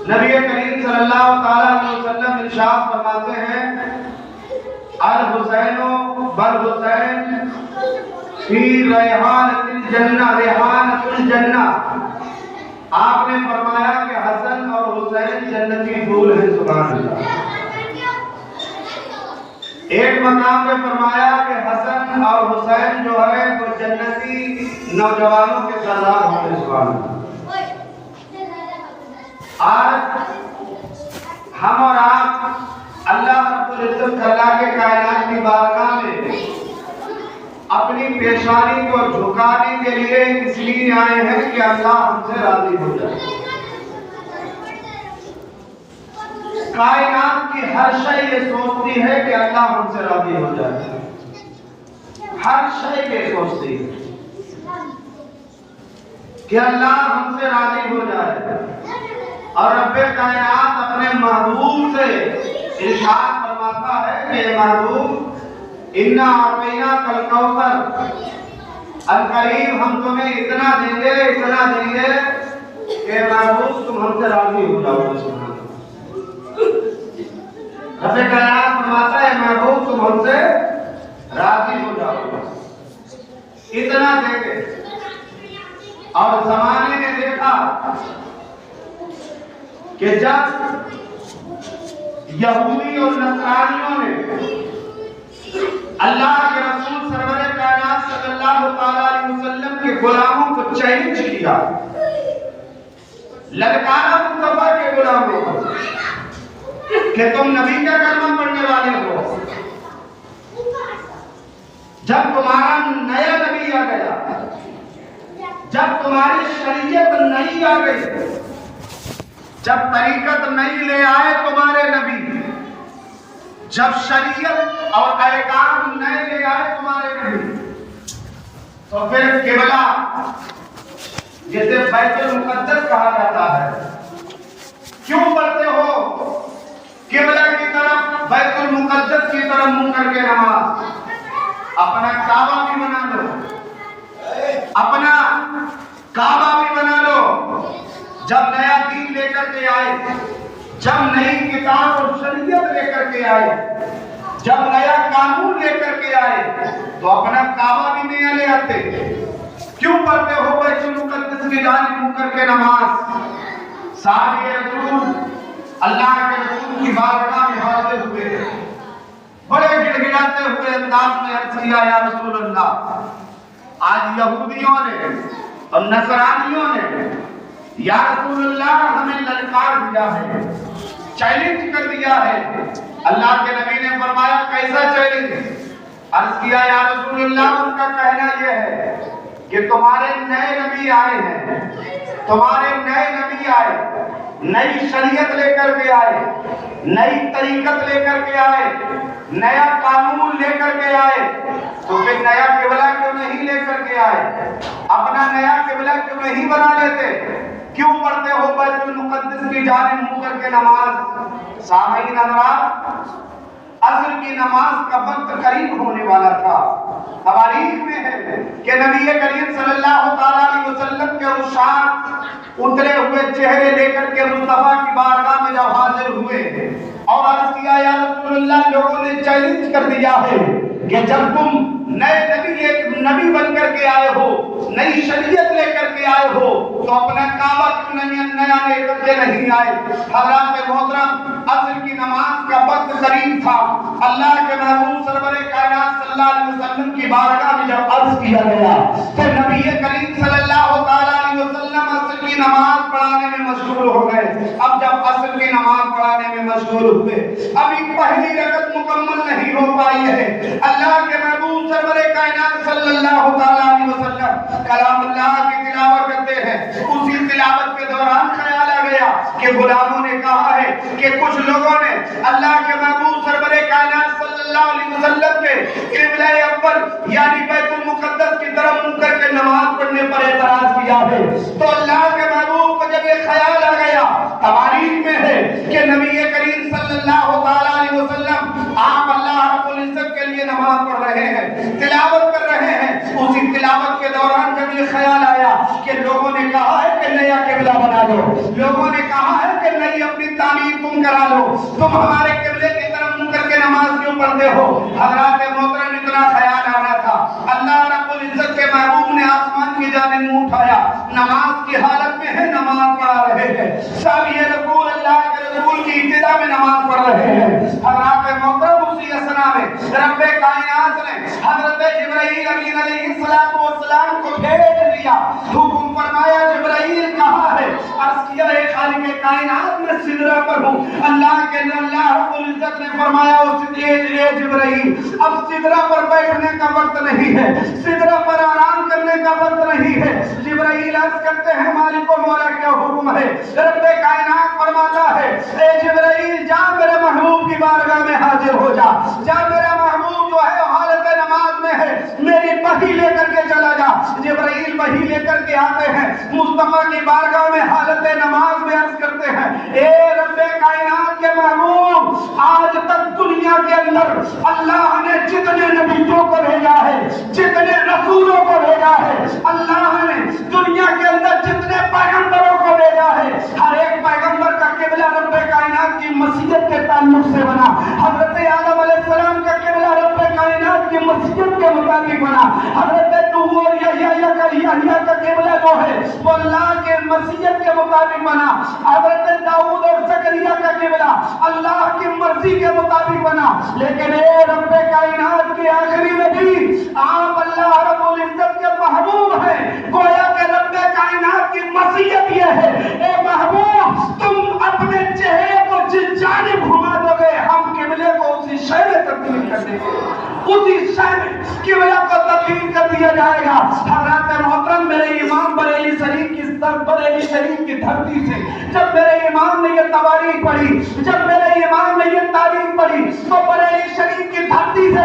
نبی کریم صلی اللہ تعالیٰ علیہ وسلم ارشاد فرماتے ہیں الحسین بالحسین فی ریحانۃ الجنہ، ریحانۃ الجنہ۔ آپ نے فرمایا کہ حسن اور حسین جنتی پھول ہیں، سبحان اللہ۔ ایک مقام میں فرمایا کہ حسن اور حسین جو ہے وہ جنتی نوجوانوں کے سردار ہوں گے، سبحان اللہ۔ آج ہم اور آپ اللہ رب العزت اللہ کے کائنات کی بارگاہ میں اپنی پیشانی کو جھکانے کے لیے اس لیے آئے ہیں کہ اللہ ہم سے راضی ہو جائے۔ کائنات کی ہر شے یہ سوچتی ہے کہ اللہ ہم سے راضی ہو جائے، ہر شے یہ سوچتی ہے کہ اللہ ہم سے راضی ہو جائے۔ اور رب کائنات اپنے محبوب سے ارشاد فرماتا ہے کہ اے محبوب انا اعطیناک الکوثر، القریب ہم تمہیں اتنا دیں گے، اتنا دیں گے کہ محبوب تم ہم سے راضی ہو جاؤ گے، سبحان اللہ۔ رب کائنات فرماتا ہے محبوب تم ہم سے راضی ہو جاؤ گے، اتنا دیں گے۔ اور زمانے نے دیکھا کہ جب یہودی اور نصرانیوں نے اللہ کے رسول سرور کائنات صلی اللہ تعالیٰ علیہ وسلم کے غلاموں کو چیلنج کیا، للکارا مصطفیٰ کے غلاموں کو کہ تم نبی کا کلمہ پڑھنے والے ہو، جب تمہارا نیا نبی آ گیا، جب تمہاری شریعت نئی آ گئی، جب طریقت نئی لے آئے تمہارے نبی، جب شریعت اور احکام نئے لے آئے تمہارے نبی، تو پھر قبلہ جسے بیت المقدس کہا جاتا ہے کیوں پڑھتے ہو؟ قبلہ کی طرف، بیت المقدس کی طرف منہ کر کے نماز۔ اپنا کعبہ بھی بنا لو، اپنا کعبہ بھی بنا لو۔ جب نیا دین لے کر کے آئے، جب نئی کتاب اور شریعت لے کر کے آئے، جب نیا قانون لے کر کے آئے تو اپنا کعبہ بھی نیا لے آتے۔ کیوں پڑھتے ہو بیت المقدس کی جانب منہ کر کے نماز؟ صحابہ رسول اللہ کے رسول کی بارگاہ میں حاضر ہوئے، بڑے گڑ گڑاتے ہوئے انداز میں عرض کیا یا رسول اللہ، آج یہودیوں نے اور نصرانیوں نے یا رسول اللہ ہمیں للکار دیا ہے، چیلنج کر دیا ہے۔ اللہ کے نبی نے فرمایا کیسا چیلنج؟ عرض کیا یا رسول اللہ ان کا کہنا یہ ہے کہ تمہارے نئے نبی آئے ہیں، تمہارے نئے نبی آئے، نئی شریعت لے کر کے آئے، نئی طریقت لے کر کے آئے، نیا قانون لے کر کے آئے، تو پھر نیا قبلہ کیوں نہیں لے کر کے آئے؟ اپنا نیا قبلہ کیوں نہیں بنا لیتے؟ کیوں پڑھتے ہو بیت المقدس کی جانب منہ کر کے نماز؟ سامعین حضرات، عصر کی نماز کا وقت قریب ہونے والا تھا۔ تواریخ میں ہے کہ نبی کریم صلی اللہ تعالیٰ علیہ وسلم کے عشاق اترے ہوئے چہرے لے کر کے مصطفیٰ کی بارگاہ میں جب حاضر ہوئے اور عرض کیا یا رسول اللہ، لوگوں نے چیلنج کر دیا ہے کہ جب تم نئے نبی ایک نبی بن کر کے آئے ہو، نئی شریعت لے کر کے آئے ہو، تو اپنا کعبہ کیوں نیا لے کر کے نہیں آئے؟ حضرات محترم، عصر کی نماز کا وقت قریب تھا۔ اللہ کے محبوب سرور کائنات صلی اللہ علیہ وسلم کی بارگاہ میں جب عرض کیا گیا تو نبی کریم صلی اللہ تعالیٰ علیہ وسلم عصر کی نماز پڑھانے میں مشغول ہو گئے۔ اب جب عصر کی نماز پڑھانے میں مشغول ہوئے، ابھی پہلی رکعت مکمل نہیں ہو پائی ہے، اللہ کے محبوب سرور کائنات صلی اللہ تعالیٰ علیہ وسلم کلام اللہ کی تلاوت کرتے ہیں۔ اسی تلاوت کے دوران خیال آ گیا کہ غلاموں نے کہا ہے کہ کچھ لوگوں نے اللہ کے محبوب سرور کائنات صلی اللہ علیہ وسلم کے قبلہ اول یعنی بیت المقدس کی طرف منہ کر کے نماز پڑھنے پر اعتراض کیا ہے۔ تو اللہ کے محبوب کو جب یہ خیال آ گیا، تواریخ میں ہے کہ نبی کریم صلی اللہ تعالیٰ علیہ وسلم آپ اللہ رب العزت کے لیے نماز پڑھ رہے ہیں، تلاوت کر رہے ہیں۔ اسی تلاوت کے دوران جب یہ خیال آیا کہ لوگوں نے کہا ہے کہ نیا قبلہ بنا دو، لوگوں نے کہا ہے کہ نئی تم ہمارے قبلے کی طرف منہ کر کے نماز کیوں پڑھتے ہو؟ حضرات محترم اتنا خیال آنا تھا، اللہ رب العزت کے محبوب نے آسمان کی جانب منہ اٹھایا، نماز کی حالت میں ہے، نماز پڑھا رہے ہیں، سب یہ رسول اللہ کے رسول کی ابتدا میں نماز پڑھ رہے ہیں۔ حضرات محترم اسی اثنا میں رب کائنات نے حضرت جبرائیل امین علیہ السلام کو بھیج دیا، حکم فرمایا جبرائیل کہاں ہے؟ عرض کیا ہے خالق کائنات میں سدرہ پر ہوں۔ اللہ رب العزت نے فرمایا اے جبرائیل اب سدرہ پر بیٹھنے کا وقت نہیں ہے، سدرہ پر آرام کرنے کا وقت نہیں ہے۔ جبرائیل عرض کرتے ہیں مالک و مولا کیا حکم ہے؟ رب کائنات فرماتا ہے اے جبرائیل جا میرے محبوب کی بارگاہ میں حاضر ہو جا، جا میرا محبوب جو ہے حالت نماز میں ہے، میری وحی لے کر کے چلا جا۔ جبرائیل وحی لے کر کے آتے ہیں، مصطفیٰ کی بارگاہ میں حالت نماز میں عرض کرتے ہیں اے رب کائنات کے محبوب آج تک دنیا کے اندر اللہ نے جتنے نبیوں کو بھیجا ہے، جتنے رسولوں کو بھیجا ہے، اللہ نے دنیا کے اندر جتنے پیغمبروں کو بھیجا ہے، ہر ایک پیغمبر کا قبلہ رب کائنات کی مسیحیت کے تعلق سے بنا۔ حضرت آدم علیہ السلام کا قبلہ رب کائنات کی مسیحیت کے مطابق بنا۔ حضرت نوح اور یحییٰ کا قبلہ جو ہے وہ اللہ کے مسیحیت کے مطابق بنا۔ حضرت داؤد اور زکریا کا قبلہ اللہ کی مرضی کے مطابق بنا۔ لیکن اے رب کائنات کے آخری نبی آپ اللہ رب العزت کے محبوب ہیں، گویا کہ رب کائنات کی مسیحیت یہ ہے اے محبوب تم اپنے چہرے کو جس جانب گھما دو گے ہم قبلے کو اسی شے میں تبدیل کر دیں گے، اسی شے میں قبلہ کو تبدیل کر دیا جائے گا۔ حضرات محترم میرے امام بریلی شریف کی دھرتی سے جب میرے امام نے یہ تواریخ پڑھی، جب میرے امام نے یہ تاریخ پڑھی تو بریلی شریف کی دھرتی سے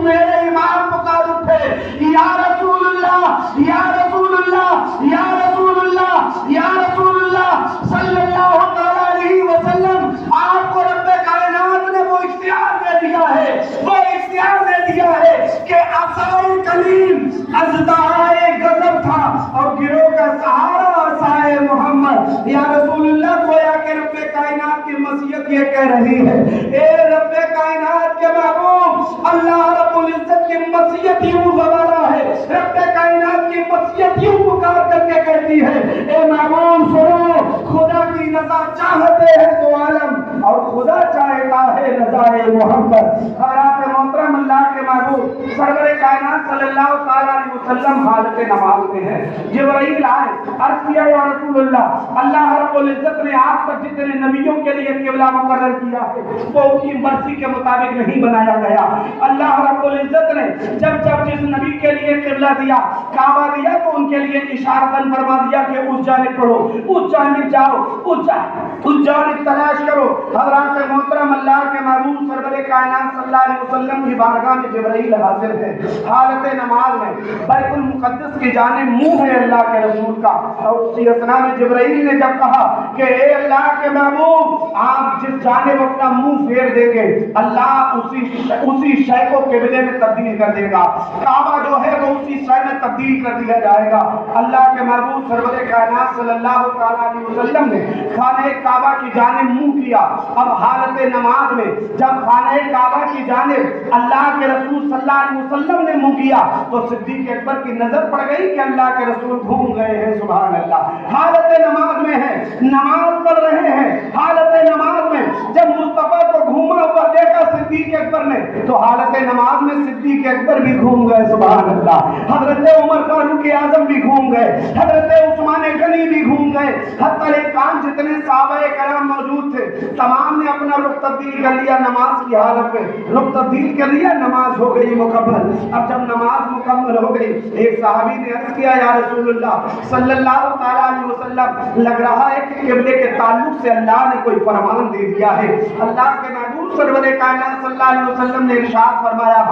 میرے امام پکار اٹھے یا رسول اللہ یا رسول اللہ یا رسول اللہ یا رسول اللہ صلی اللہ علیہ وسلم۔ آپ کو رب کائنات نے وہ اختیار دے دیا ہے، وہ اختیار دے دیا ہے کہ عصائے کلیم اژدہائے غضب تھا اور گروہ کا سہارا عصائے محمد۔ یا رسول اللہ گویا کہ رب کائنات کی مسیحیت یہ کہہ رہی ہے اے رب کائنات کے محبوب اللہ رب العزت کی مسیحیت یوں گوارا ہے، رب کائنات کی مسیحیت یوں پکار کر کے کہتی ہے اے محبوب سنو، خدا کی رضا چاہتے ہیں تو عالم اور خدا چاہتا ہے رضائے محمد۔ حضرات محترم اللہ کے محبوب سرور کائنات صلی اللہ علیہ وسلم حالت نماز میں ہے، جبرائیل آئے عرض کیا یا رسول اللہ رب العزت نے آپ تک جتنے نبیوں کے لیے قبلہ مقرر کیا ہے وہ ان کی مرضی کے مطابق نہیں بنایا گیا۔ اللہ رب العزت نے جب جس نبی کے لیے قبلہ دیا، کعبہ دیا تو ان کے لیے اشارتاً فرما دیا کہ اس جانب پڑھو، اس جانب جاؤ، اس جانب تلاش کرو۔ حضرات محترم اللہ کے محبوب سرور کائنات صلی اللہ علیہ وسلم کی بارگاہ میں جبرائیل حاضر ہے، حالت نماز میں بیت المقدس کی جانب منہ ہے اللہ کے رسول کا، اور اسی اثنا میں جبرائیل نے جب کہا کہ اے اللہ کے محبوب آپ جس جانب اپنا منہ پھیر دیں گے اللہ اسی شے کو قبلے میں تبدیل کر دے گا، کعبہ جو ہے وہ اسی شے میں تبدیل کر دیا جائے گا۔ اللہ کے محبوب سرور کائنات صلی اللہ علیہ وسلم نے خانہ کعبہ کی جانب منہ کیا۔ اب حالت نماز میں جب خانہ کعبہ کی جانب اللہ کے رسول صلی اللہ علیہ وسلم نے منہ کیا تو صدیق اکبر کی نظر پڑ گئی کہ اللہ کے رسول گھوم گئے ہیں، سبحان اللہ۔ حالت نماز میں ہے، نماز پڑھ رہے ہیں، حالت نماز میں جب مصطفیٰ کو گھوما ہوا دیکھا صدیق اکبر نے تو حالت نماز میں صدیق اکبر بھی گھوم گئے، سبحان اللہ۔ حضرت عمر فاروق اعظم بھی گھوم گئے، حضرت عثمان غنی بھی گھوم گئے، حتی کان جتنے صحابہ کرام موجود تھے تمام نے اپنا رخ تبدیل کر لیا نماز کی حالت میں، رخ تبدیل کر لیا، نماز ہو گئی مکمل۔ اب جب نماز مکمل ہو گئی ایک صحابی نے عرض کیا یا رسول اللہ صلی اللہ علیہ وسلم لگ رہا ہے کہ قبلے کے تعلق سے اللہ نے کوئی فرمان دے دیا ہے۔ اللہ کے محبوب سرور کائنات صلی اللہ علیہ وسلم نے ارشاد فرمایا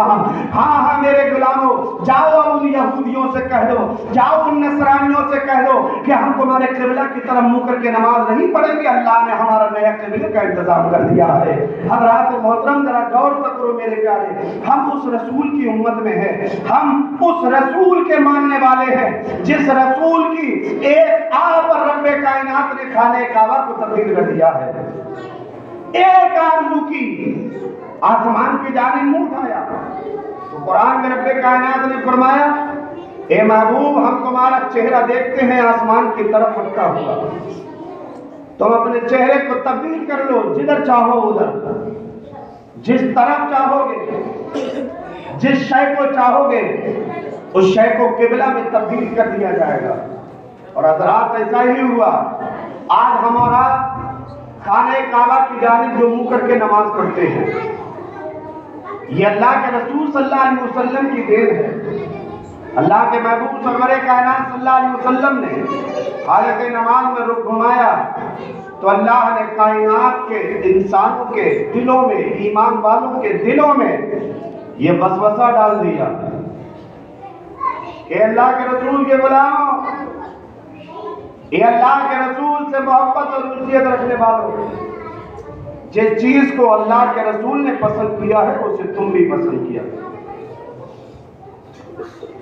ہاں میرے غلاموں جاؤ ان یہودیوں سے کہہ دو، جاؤ ان نصرانیوں سے کہہ دو کہ ہم تمہارے قبلہ کی طرف منہ کر کے نماز نہیں پڑھیں گے، اللہ نے ہمارا نیا قبلے کا انتظام کر دیا ہے۔ حضرات محترم ذرا غور کرو میرے پیارے، ہم اس رسول کی امت میں ہیں، ہم اس رسول کے ماننے والے ہیں جس رسول کی ایک آہ پر رب کائنات نے خانہ کعبہ کو تبدیل کر دیا ہے۔ ایک آرزو کی، آسمان کی جانب منہ اٹھایا تو قرآن میں رب کائنات نے فرمایا اے محبوب ہم تمہارا چہرہ دیکھتے ہیں آسمان کی طرف پھٹکا ہوا، تم اپنے چہرے کو تبدیل کر لو جدھر چاہو ادھر، جس طرف چاہو گے، جس شے کو چاہو گے اس شے کو قبلہ میں تبدیل کر دیا جائے گا۔ اور حضرات ایسا ہی ہوا، آج ہم اور آپ خانہ کعبہ کی جانب جو منہ کر کے نماز پڑھتے ہیں، یہ اللہ کے رسول صلی اللہ علیہ وسلم کی دین ہے۔ اللہ کے محبوب سرور کائنات صلی اللہ علیہ وسلم نے حالت نماز میں رخ گھمایا تو اللہ نے کائنات کے انسانوں کے دلوں میں، ایمان والوں کے دلوں میں یہ وسوسہ ڈال دیا کہ اللہ کے رسول کے غلاموں، یہ اللہ کے رسول سے محبت اور الفت رکھنے والوں، جس چیز کو اللہ کے رسول نے پسند کیا ہے اسے تم بھی پسند کیا۔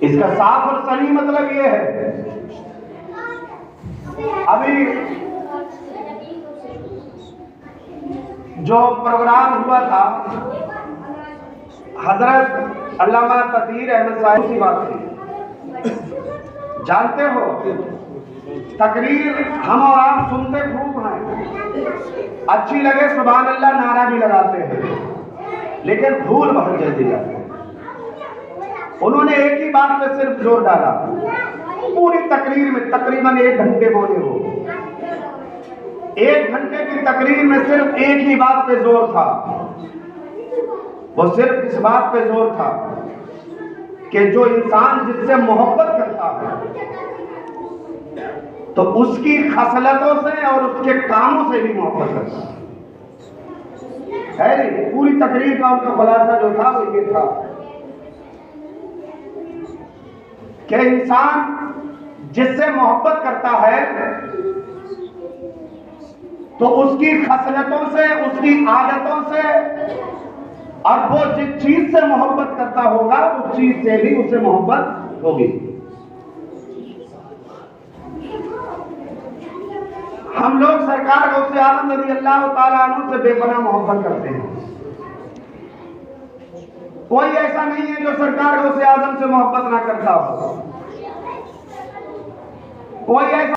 اس کا صاف اور صریح مطلب یہ ہے، ابھی جو پروگرام ہوا تھا حضرت علامہ تطہیر احمد صاحب کی بات تھی، جانتے ہو تقریر ہم اور آپ سنتے خوب ہیں، اچھی لگے سبحان اللہ نعرہ بھی لگاتے ہیں، لیکن بھول بہت جلدی جاتے ہیں۔ انہوں نے ایک ہی بات پہ صرف زور ڈالا، پوری تقریر میں تقریباً 1 گھنٹے بولے ہو، 1 گھنٹے کی تقریر میں صرف ایک ہی بات پہ زور تھا، وہ صرف اس بات پہ زور تھا کہ جو انسان جس سے محبت کرتا ہے تو اس کی خصلتوں سے اور اس کے کاموں سے بھی محبت کرتا ہے۔ پوری تقریر کا ان کا خلاصہ جو تھا وہ یہ تھا کہ انسان جس سے محبت کرتا ہے تو اس کی خصلتوں سے، اس کی عادتوں سے، اور وہ جس چیز سے محبت کرتا ہوگا اس چیز سے بھی اسے محبت ہوگی۔ ہم لوگ سرکار غوث اعظم رضی اللہ تعالیٰ عنہ سے بے پناہ محبت کرتے ہیں، کوئی ایسا نہیں ہے جو سرکار غوث اعظم سے محبت نہ کرتا ہو، کوئی ایسا